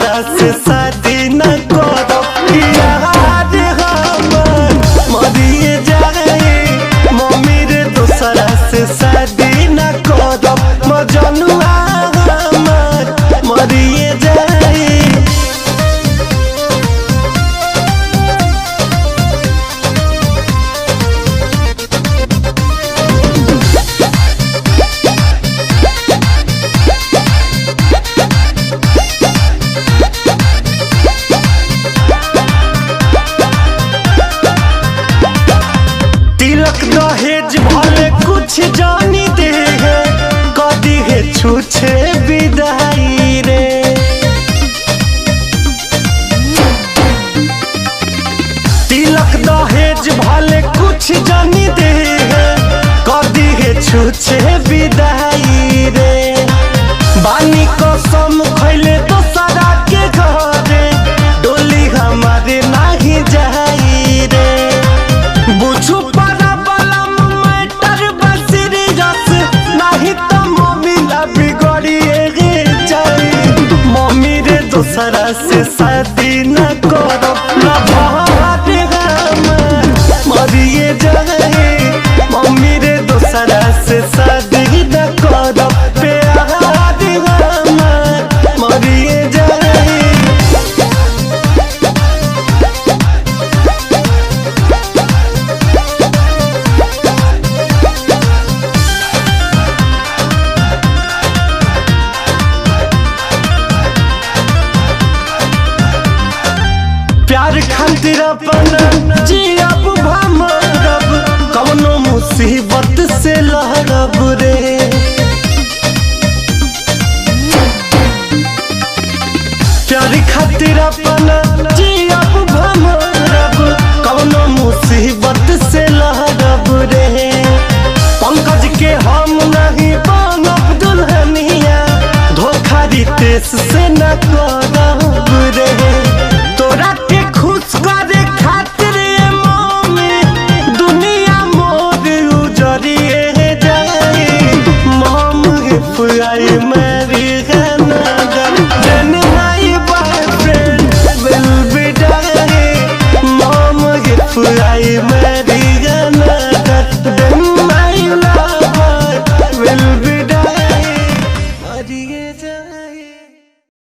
दूसरा से शादी न करो यार हमर मरिए जाए मम्मी रे दूसरा से शादी न करो मजनुआ हमर मरिए जाए। तिलक दहेज भले कुछ जानी दे है कदी है छूछे विदाई रे। तिलक दहेज भले कुछ जानी दे है कदी है छूछे विदाई रे। बानी कसम खैले दोसरा के घरे डोली हमारे नहीं जाई रे। बुझू दूसरा से शादी न करो ना भारे हमर मरिए जाए मम्मी रे दूसरा से शादी न करो प्यार हमर मरिए जाए। प्यार खातिर अपन जियब भमरब कवनो मुसीबत से लहरब रे। प्यार खातिर अपन जियब भमरब कवनो मुसीबत से लहरब रे। पंकज के हम नहीं बनब दुल्हनिया धोखा रितेश से न करब रे। तोरा के खुश करे खातिर मम्मी दुनिया मोर उजरिए जाए मम if I marry another then my boyfriend will be dying mom if I marry